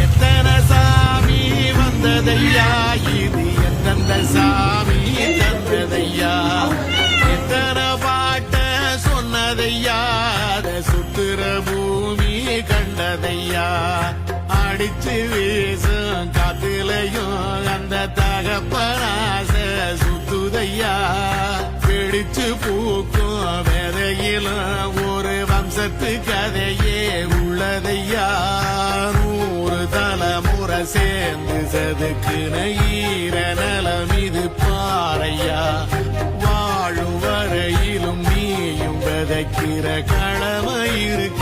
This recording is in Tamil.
எத்தனை சாமி வந்ததையா இது எத்தனை சாமி தந்ததையா எத்தனை பாட்ட சொன்னதையா சுத்துற பூமி கண்டதையா அடிச்சு வீசும் காத்துலையும் அந்த தகப்பனாச சுத்துதையா பிடிச்சு பூக்கும் விதையிலும் ஒரு வம்சத்து கதையே உள்ளதையா 100 தலைமுறை சேர்ந்து சதுக்குன ஈர நலம் இது பாறையா வாழும் வரையிலும் நீயும் விதைக்கிற கடமை இருக்கு